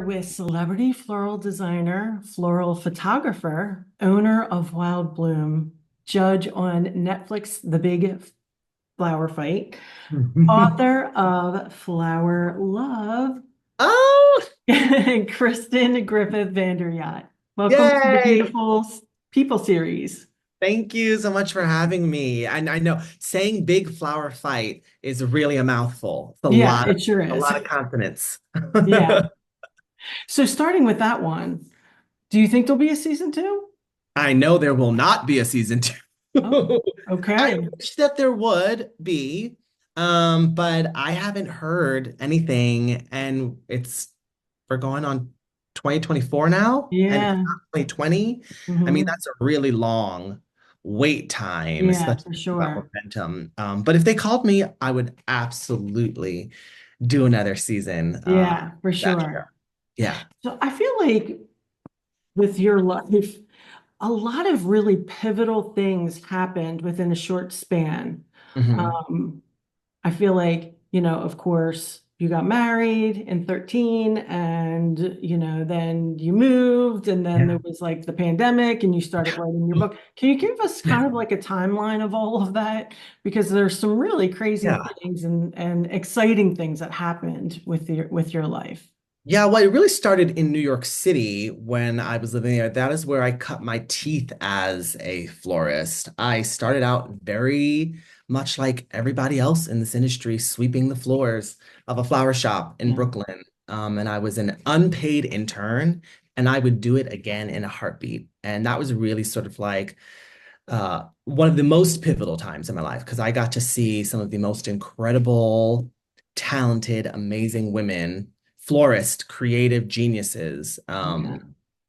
with celebrity floral designer, floral photographer, owner of Wild Bloom, judge on Netflix, The Big Flower Fight, author of Flower Love, Oh, Kristen Griffith-VanderYacht. Welcome to the yay. Beautiful People series. Thank you so much for having me. And I know saying big flower fight is really a mouthful. It's Yeah, it sure a is. lot of consonants. Yeah. So starting with that one, do you think there'll be a season two? I know there will not be a season two. Oh, I okay. wish that there would be, but I haven't heard anything, and we're going on 2024 now, and it's Yeah. not 2020. I mean, Hmm. that's a really long wait time, Yeah, especially for about sure. momentum. But if they called me, I would absolutely do another season. Yeah, for That show. sure. Yeah. So I feel like with your life, a lot of really pivotal things happened within a short span. Hmm. Um, I feel like, of course, you got married in 13 and, then you moved and then there Yeah. was like the pandemic and you started writing your book. Can you give us kind of like a timeline of all of that? Because there's some really crazy Yeah. things and exciting things that happened with your life. Yeah, well, it really started in New York City when I was living there. That is where I cut my teeth as a florist. I started out very much like everybody else in this industry, sweeping the floors of a flower shop in Yeah. Brooklyn. And I was an unpaid intern, and I would do it again in a heartbeat. And that was really sort of like one of the most pivotal times in my life because I got to see some of the most incredible, talented, amazing women, florist, creative geniuses, Yeah.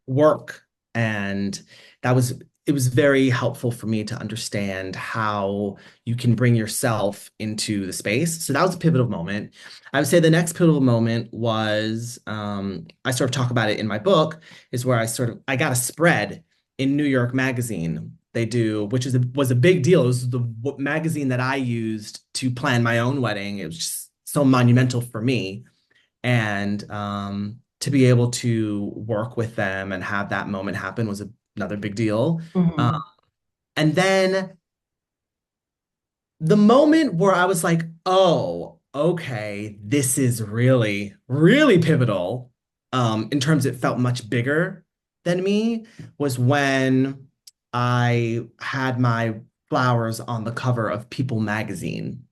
work. And that was, it was very helpful for me to understand how you can bring yourself into the space. So that was a pivotal moment. I would say the next pivotal moment was, I sort of talk about it in my book, is where I got a spread in New York Magazine. They do, which was a big deal. It was the magazine that I used to plan my own wedding. It was just so monumental for me, and to be able to work with them and have that moment happen was another big deal. Um, Mhm. and then the moment where I was like, oh, okay, this is really, really pivotal, in terms it felt much bigger than me, was when I had my flowers on the cover of People magazine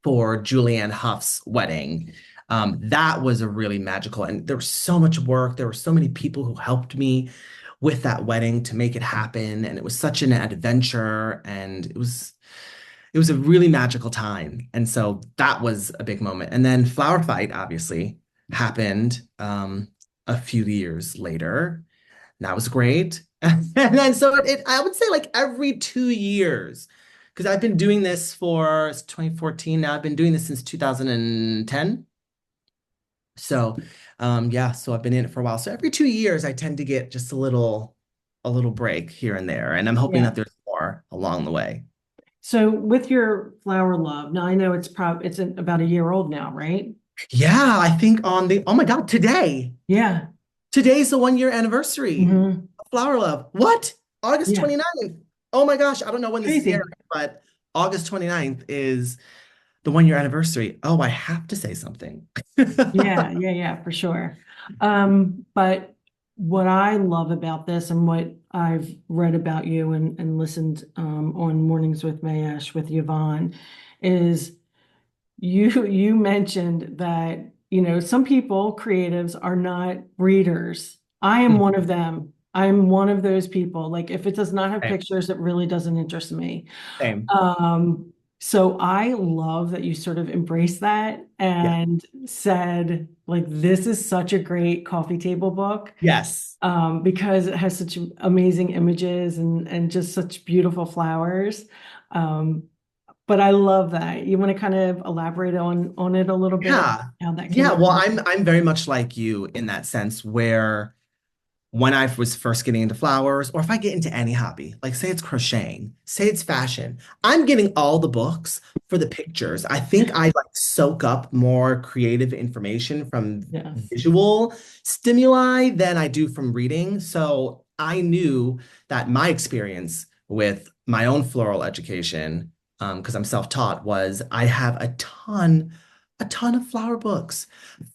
for Julianne Hough's wedding. That was a really magical, and there was so much work. There were so many people who helped me with that wedding to make it happen, and it was such an adventure, and it was a really magical time. And so that was a big moment. And then Flower Fight obviously happened a few years later. That was great. And then so I would say like every 2 years, because I've been doing this for it's 2014 now. I've been doing this since 2010. So yeah, so I've been in it for a while. So every 2 years I tend to get just a little break here and there. And I'm hoping Yeah. that there's more along the way. So with your flower love, now I know it's about a year old now, right? Yeah, I think oh my God, Yeah. today's the 1 year anniversary Hmm. of Flower Love. What? August Yeah. 29th. Oh my gosh, I don't know when this is airing, Crazy. but August 29th is the 1 year anniversary. Oh, I have to say something. Yeah, yeah, yeah, for sure. But what I love about this and what I've read about you and listened on Mornings with Mayesh with Yvonne is you mentioned that, some people, creatives, are not readers. I am one of them. I'm one of those people. Like if it does not have Same. pictures, it really doesn't interest me. Same. So I love that you sort of embraced that Yeah. and said, like, this is such a great coffee table book, Yes. because it has such amazing images and just such beautiful flowers. Um, but I love that. You want to kind of elaborate on it a little bit, Yeah. how that came Yeah. Well, about? I'm very much like you in that sense where when I was first getting into flowers, or if I get into any hobby, like say it's crocheting, say it's fashion, I'm getting all the books for the pictures. I think I like soak up more creative information from Yes. visual stimuli than I do from reading. So I knew that my experience with my own floral education, because I'm self-taught, was I have a ton of flower books,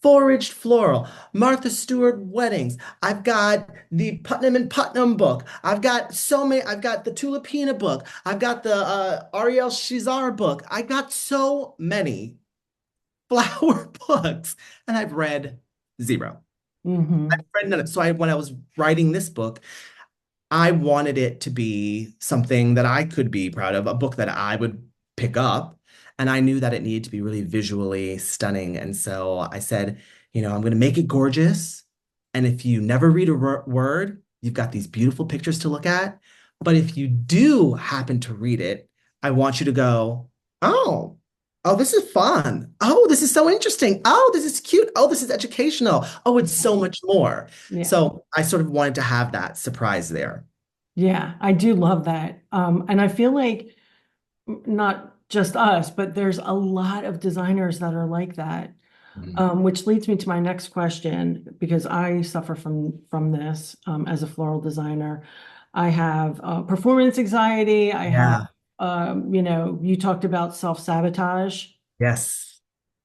foraged floral, Martha Stewart weddings. I've got the Putnam and Putnam book. I've got so many. I've got the Tulipina book. I've got the Ariel Shizar book. I got so many flower books, and I've read zero. I've Hmm. read none. So when I was writing this book, I wanted it to be something that I could be proud of, a book that I would pick up. And I knew that it needed to be really visually stunning. And so I said, I'm going to make it gorgeous. And if you never read a word, you've got these beautiful pictures to look at. But if you do happen to read it, I want you to go, oh, oh, this is fun. Oh, this is so interesting. Oh, this is cute. Oh, this is educational. Oh, it's so much more. Yeah. So I sort of wanted to have that surprise there. Yeah, I do love that. And I feel like not just us, but there's a lot of designers that are like that. Mhm. Which leads me to my next question, because I suffer from this as a floral designer. I have performance anxiety. I have, Yeah. you talked about self-sabotage. Yes.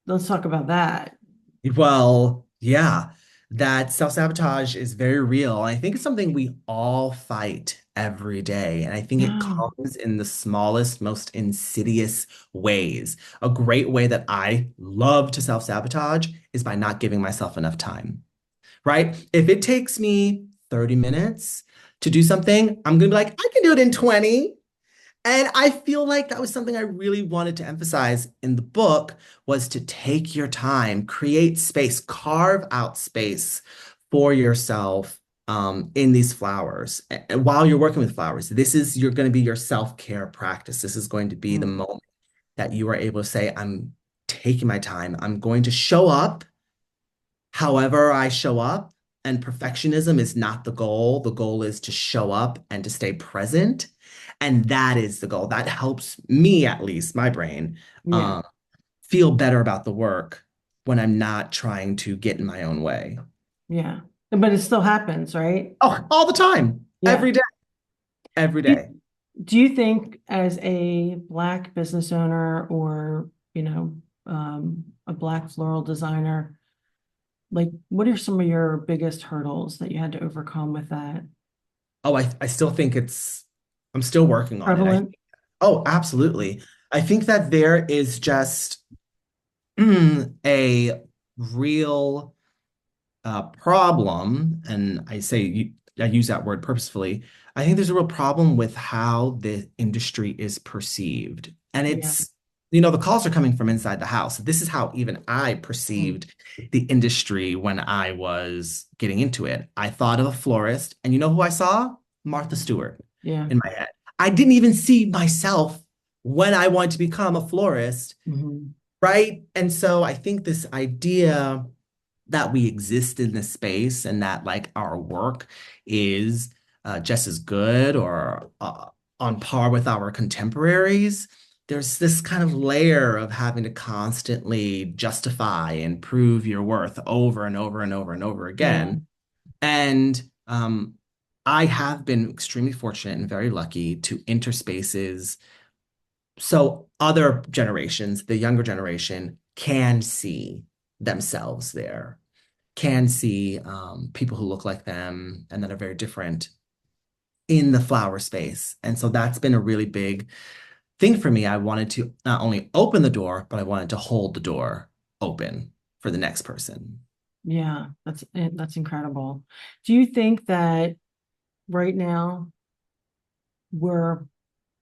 Let's talk about that. Well, yeah, that self-sabotage is very real. I think it's something we all fight every day. And I think it Yeah. comes in the smallest, most insidious ways. A great way that I love to self-sabotage is by not giving myself enough time, right? If it takes me 30 minutes to do something, I'm gonna be like, I can do it in 20. And I feel like that was something I really wanted to emphasize in the book was to take your time, create space, carve out space for yourself in these flowers. And while you're working with flowers, you're going to be your self-care practice. This is going to be the Mm, moment that you are able to say, I'm taking my time. I'm going to show up however I show up. And perfectionism is not the goal. The goal is to show up and to stay present. And that is the goal. That helps me, at least, my brain, yeah, um, feel better about the work when I'm not trying to get in my own way. yeah. But it still happens, right? Oh, all the time, Yeah. every day, every Do day. do you think as a Black business owner or, a Black floral designer, like what are some of your biggest hurdles that you had to overcome with that? Oh, I still think I'm still working on it. Prevalent? Oh, absolutely. I think that there is just a real problem, and I use that word purposefully. I think there's a real problem with how the industry is perceived. And Yeah. the calls are coming from inside the house. This is how even I Mm. perceived the industry when I was getting into it. I thought of a florist, and you know who I saw? Martha Stewart Yeah. in my head. I didn't even see myself when I wanted to become a florist, Mhm. right? And so I think this idea that we exist in this space and that like our work is just as good or on par with our contemporaries, there's this kind of layer of having to constantly justify and prove your worth over and over and over and over Yeah. again. And I have been extremely fortunate and very lucky to enter spaces so other generations, the younger generation, can see themselves there, can see people who look like them and that are very different in the flower space. And so that's been a really big thing for me. I wanted to not only open the door, but I wanted to hold the door open for the next person. Yeah. That's incredible. Do you think that right now we're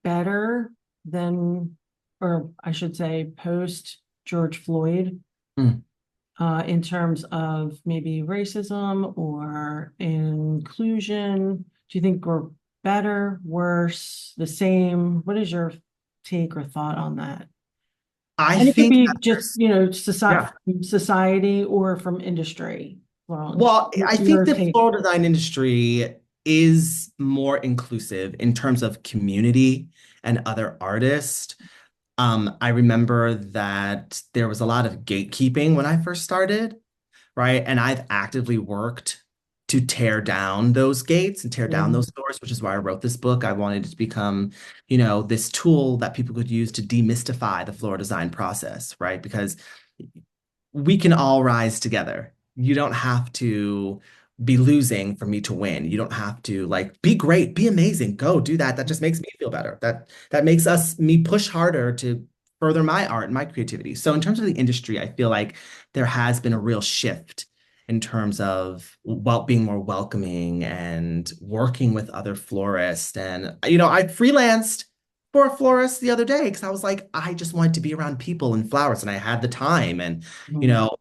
better than, or I should say, post George Floyd, Mm. in terms of maybe racism or inclusion? Do you think we're better, worse, the same? What is your take or thought on that? I And it could think be that just, there's, society, yeah. society or from industry. Well, Well, I think your the take. floral design industry is more inclusive in terms of community and other artists. I remember that there was a lot of gatekeeping when I first started, right? And I've actively worked to tear down those gates and tear down Yeah. those doors, which is why I wrote this book. I wanted it to become, this tool that people could use to demystify the floral design process, right? Because we can all rise together. You don't have to be losing for me to win. You don't have to like be great, be amazing, go do that. That just makes me feel better. That makes me push harder to further my art and my creativity. So in terms of the industry, I feel like there has been a real shift in terms of being more welcoming and working with other florists. And I freelanced for a florist the other day because I was like, I just wanted to be around people and flowers, and I had the time. And you Mhm. know,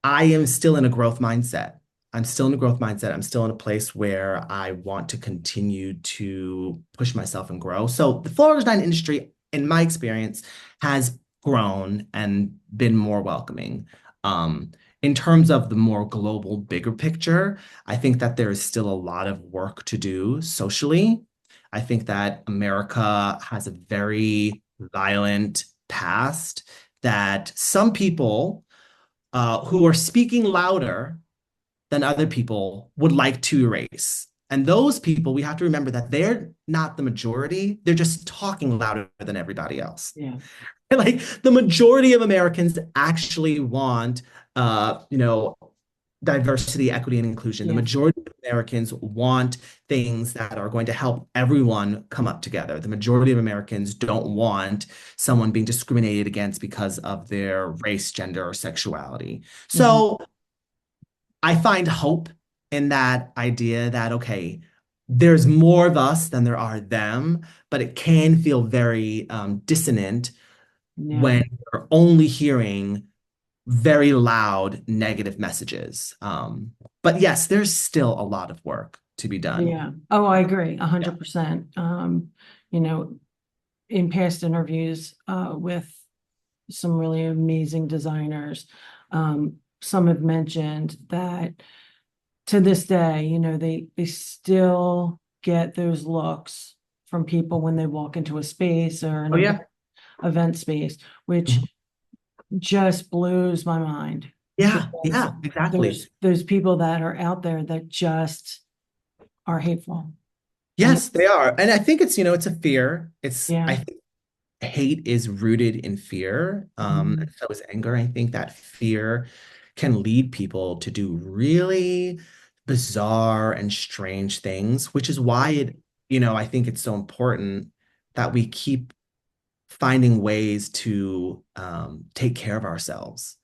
I am still in a growth mindset. I'm still in a growth mindset. I'm still in a place where I want to continue to push myself and grow. So the floral design industry, in my experience, has grown and been more welcoming. Um, in terms of the more global, bigger picture, I think that there is still a lot of work to do socially. I think that America has a very violent past that some people who are speaking louder than other people would like to erase. And those people, we have to remember that they're not the majority. They're just talking louder than everybody else. Yeah. Like the majority of Americans actually want, diversity, equity, and inclusion. The Yeah. majority of Americans want things that are going to help everyone come up together. The majority of Americans don't want someone being discriminated against because of their race, gender, or sexuality. Mhm. So I find hope in that idea that, okay, there's more of us than there are them, but it can feel very dissonant Yeah. when you're only hearing very loud negative messages. But yes, there's still a lot of work to be done. Yeah. Oh, I agree, a Yeah. 100%. You know, in past interviews with some really amazing designers, some have mentioned that to this day, they still get those looks from people when they walk into a space or an Oh yeah. event space, Mhm. which just blows my mind Yeah, because yeah, exactly. there's people that are out there that just are hateful. And Yes, they are. And I think it's a fear. I yeah. think hate is rooted in fear. Mhm. And so is anger. I think that fear can lead people to do really bizarre and strange things, which is why I think it's so important that we keep finding ways to take care of ourselves,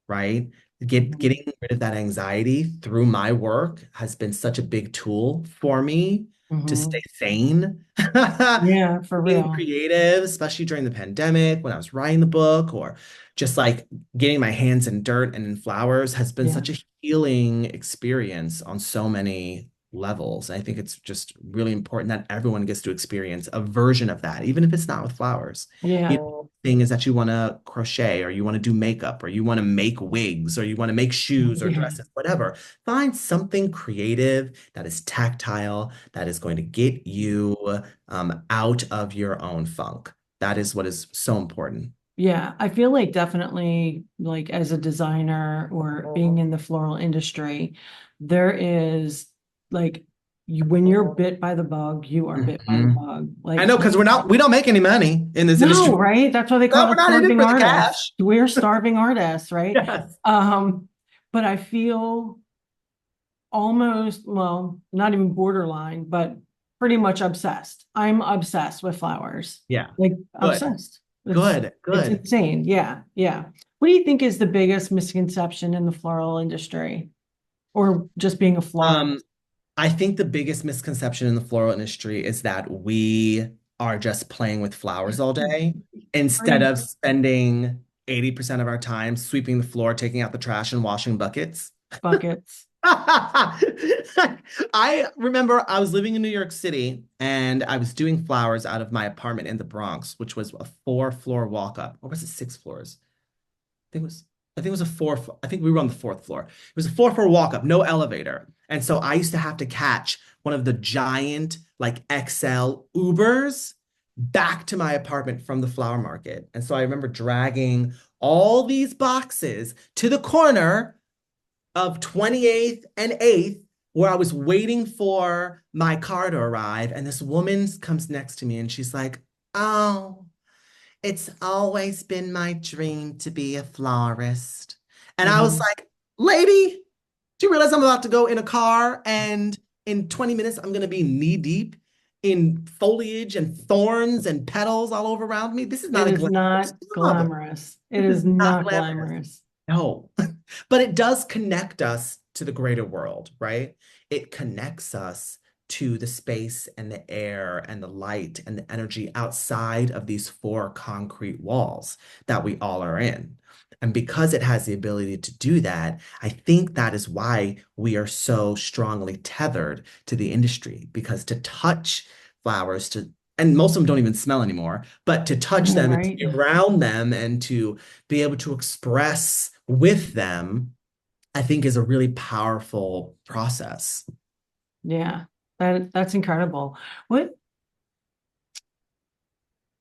right? Mhm. Getting rid of that anxiety through my work has been such a big tool for me to stay Mhm. sane. Yeah, for Being real. creative, especially during the pandemic when I was writing the book, or just like getting my hands in dirt and in flowers has been Yeah. such a healing experience on so many levels. I think it's just really important that everyone gets to experience a version of that, even if it's not with flowers. Yeah. Thing is that you want to crochet or you want to do makeup or you want to make wigs or you want to make shoes or Yeah. dresses, whatever. Find something creative that is tactile, that is going to get you out of your own funk. That is what is so important. Yeah, I feel like definitely like as a designer or being in the floral industry, there is like when you're bit by the bug, you are bit by the Mhm. bug. I Like, know because we don't make any money in this industry. no, right? That's why they No, call we're us not in it starving for the artists. cash. We're starving artists, right? Yes. Um, but I feel almost, well, not even borderline, but pretty much obsessed. I'm obsessed with flowers. Yeah. Like Good. obsessed. Good. It's Good. insane. Yeah, yeah. What do you think is the biggest misconception in the floral industry or just being a florist? Um, I think the biggest misconception in the floral industry is that we are just playing with flowers all day instead Free of spending 80% of our time sweeping the floor, taking out the trash, and washing buckets. buckets. I remember I was living in New York City and I was doing flowers out of my apartment in the Bronx, which was a 4-floor walk up. Or was it 6 floors? I think it was. I think it was a fourth, I think we were on the fourth floor. It was a fourth floor walk up, no elevator. And so I used to have to catch one of the giant, like XL Ubers back to my apartment from the flower market. And so I remember dragging all these boxes to the corner of 28th and 8th, where I was waiting for my car to arrive. And this woman comes next to me and she's like, "Oh, it's always been my dream to be a florist." And I was Mhm. like, "Lady, do you realize I'm about to go in a car and in 20 minutes I'm going to be knee deep in foliage and thorns and petals all over around me? This is It not a is glamorous not job. glamorous. It This is is not not glamorous." glamorous. No, but it does connect us to the greater world, right? It connects us to the space and the air and the light and the energy outside of these four concrete walls that we all are in. And because it has the ability to do that, I think that is why we are so strongly tethered to the industry, because to touch flowers, and most of them don't even smell anymore, but to I touch know, them and to right? be around them and to be able to express with them, I think is a really powerful process. Yeah, that's incredible. What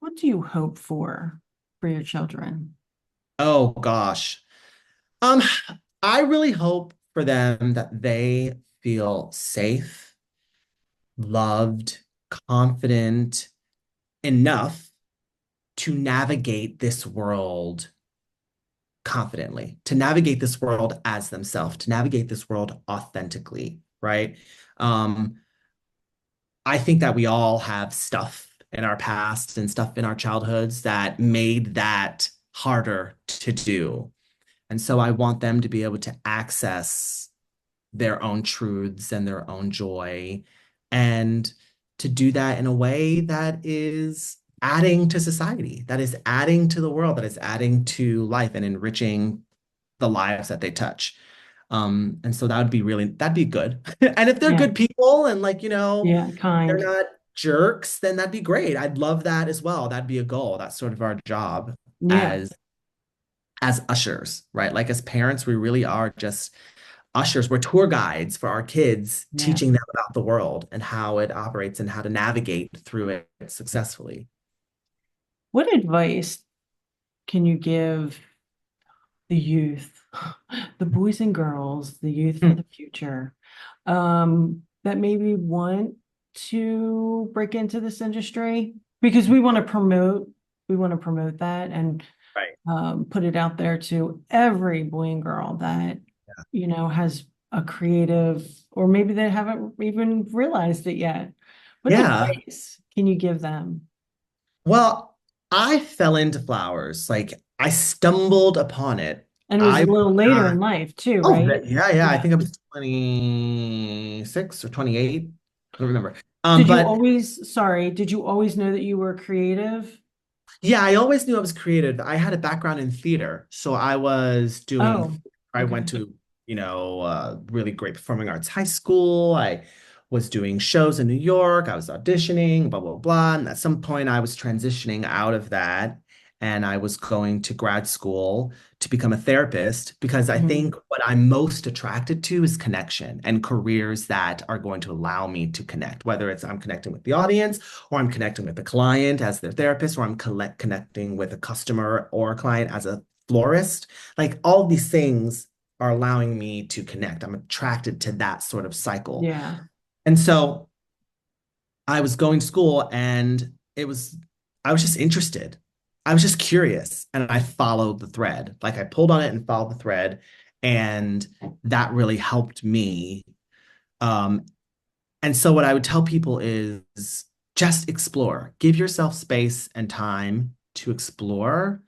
what do you hope for your children? Oh gosh. Um, I really hope for them that they feel safe, loved, confident enough to navigate this world confidently, to navigate this world as themselves, to navigate this world authentically, right? Um, I think that we all have stuff in our past and stuff in our childhoods that made that harder to do. And so I want them to be able to access their own truths and their own joy, and to do that in a way that is adding to society, that is adding to the world, that is adding to life and enriching the lives that they touch. And so that would be really, that'd be good. And if they're Yeah, good people and like, yeah, they're kind. not jerks, then that'd be great. I'd love that as well. That'd be a goal. That's sort of our job Yeah, as ushers, right? Like as parents, we really are just ushers. We're tour guides for our kids, yeah. teaching them about the world and how it operates and how to navigate through it successfully. What advice can you give the youth, the boys and girls, the youth for Hmm. the future, that maybe want to break into this industry? Because we want to promote that and Right. put it out there to every boy and girl that, has a creative, or maybe they haven't even realized it yet. What Yeah. advice can you give them? Well, I fell into flowers. Like I stumbled upon it. And it was I a was little later in not, life too, oh, right? yeah, yeah. I Yeah. think I was 26 or 28. I don't remember. Did you But always, sorry, did you always know that you were creative? yeah, I always knew I was creative. I had a background in theater. So I was doing, Oh, I went okay. to, really great performing arts high school. I was doing shows in New York. I was auditioning, blah, blah, blah. And at some point, I was transitioning out of that. And I was going to grad school to become a therapist because I Mhm. think what I'm most attracted to is connection and careers that are going to allow me to connect, whether it's I'm connecting with the audience or I'm connecting with a client as their therapist, or I'm connecting with a customer or a client as a florist. Like all these things are allowing me to connect. I'm attracted to that sort of cycle. Yeah. And so I was going to school and I was just interested. I was just curious and I followed the thread. Like I pulled on it and followed the thread. And that really helped me. Um, and so what I would tell people is just explore. Give yourself space and time to explore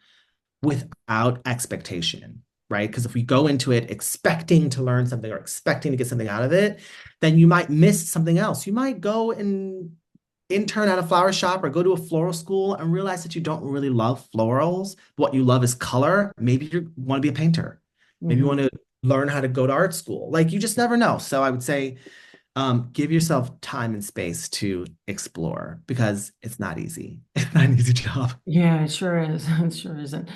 without expectation, right? Because if we go into it expecting to learn something or expecting to get something out of it, then you might miss something else. You might go and intern at a flower shop or go to a floral school and realize that you don't really love florals. What you love is color. Maybe you want to be a painter. Maybe you want Mhm. to learn how to go to art school. Like you just never know. So I would say give yourself time and space to explore because it's not easy. It's not an easy job. Yeah, it sure is. It sure isn't.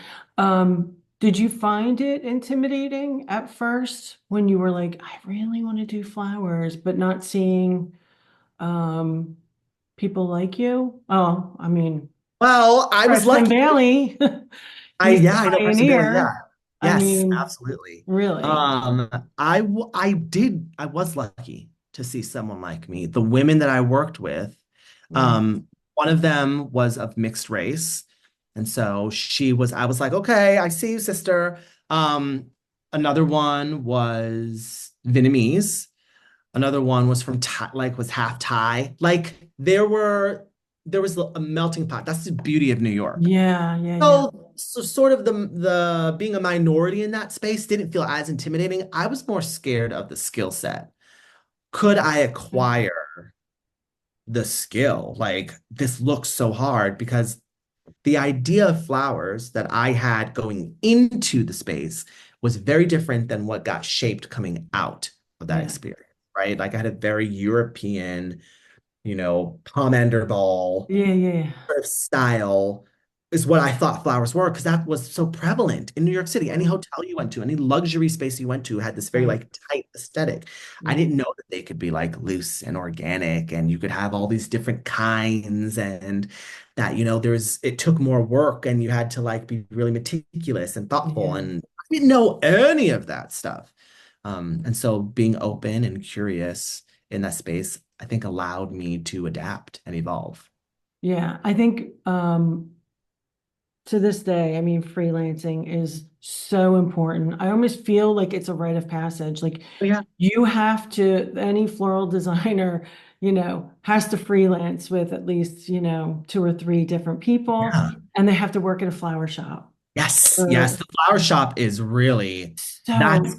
Did you find it intimidating at first when you were like, I really want to do flowers, but not seeing um people like you? Oh, I mean, Well, I was Preston lucky. Bailey, I he's the yeah, I know Kristen Bailey. Yeah. pioneer. I Yes, mean, absolutely. really. I was lucky to see someone like me. The women that I worked with, Right. um, one of them was of mixed race. And so I was like, okay, I see you, sister. Um, Another one was Vietnamese. Another one was from Thai, like was half Thai. There was a melting pot. That's the beauty of New York. Yeah, yeah, yeah. So sort of the being a minority in that space didn't feel as intimidating. I was more scared of the skill set. Could I acquire the skill? Like this looks so hard because the idea of flowers that I had going into the space was very different than what got shaped coming out of that Yeah. experience, right? Like I had a very European, pomander ball Yeah, yeah. sort of style is what I thought flowers were because that was so prevalent in New York City. Any Mhm. hotel you went to, any luxury space you went to had this very Right. like tight aesthetic. I Yeah. didn't know that they could be like loose and organic and you could have all these different kinds and that, it took more work and you had to like be really meticulous and thoughtful. Yeah. And I didn't know any of that stuff. And so being open and curious in that space, I think allowed me to adapt and evolve. Yeah. I think to this day, I mean, freelancing is so important. I almost feel like it's a rite of passage. Like Yeah. you have to, any floral designer, has to freelance with at least, two or three different people, Yeah. and they have to work at a flower shop. Yes, yes. So, The flower shop is really that's so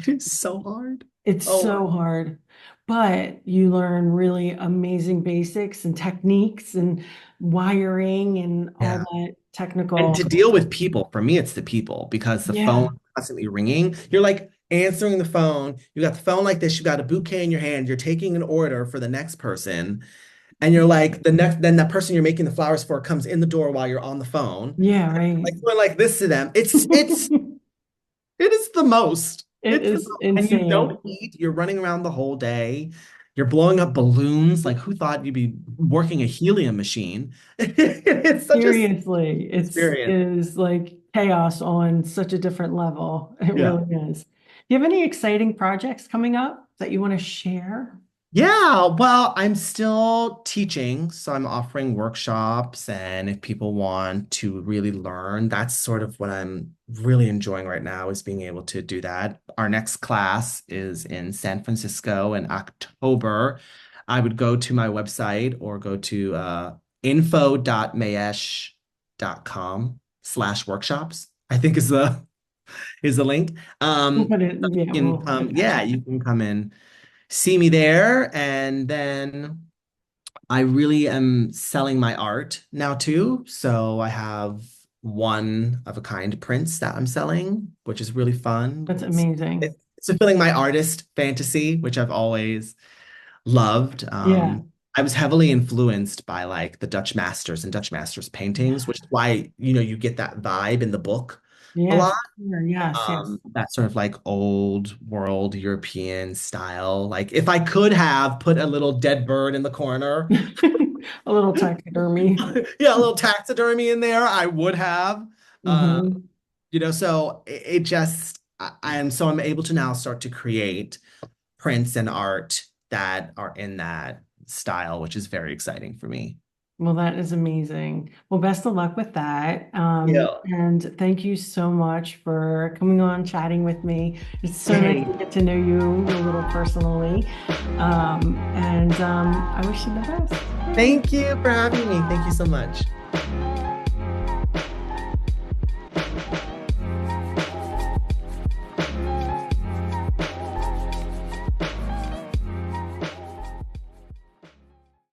it's so hard. it's Oh, so hard, but you learn really amazing basics and techniques and wiring and all yeah. that And technical. to deal with people, for me, it's the people because the phone Yeah, constantly ringing. You're like answering the phone. You got the phone like this. You got a bouquet in your hand. You're taking an order for the next person, and you're like then that person you're making the flowers for comes in the door while you're on the phone, yeah, right. like going like this to them. It is the most. It It's the is most. And you insane. don't eat. You're running around the whole day. You're blowing up balloons. Like who thought you'd be working a helium machine? It's such a Seriously, it experience. is like chaos on such a different level. It Yeah. really is. Do you have any exciting projects coming up that you want to share? Yeah, well, I'm still teaching, so I'm offering workshops, and if people want to really learn, that's sort of what I'm really enjoying right now is being able to do that. Our next class is in San Francisco in October. I would go to my website or go to info.mayesh.com/workshops, I think is the link. We'll put it, You yeah, can we'll come, attach yeah, it. you can come in see me there. And then I really am selling my art now too. So I have one of a kind prints that I'm selling, which is really fun. That's amazing. It's fulfilling my artist fantasy, which I've always loved. Yeah, I was heavily influenced by like the Dutch masters and Dutch masters paintings, yeah, which is why, you get that vibe in the book a yeah, lot. sure. Yes, yes. That sort of like old world European style. Like if I could have put a little dead bird in the corner, A little taxidermy. yeah, a little taxidermy in there, I would have. Uh, Hmm. so it just I'm able to now start to create prints and art that are in that style, which is very exciting for me. Well, that is amazing. Well, best of luck with that. Yeah. And thank you so much for coming on, chatting with me. It's so nice Hey, to get to know you a little personally. And I wish you the best. thank you for having me. Thank you so much.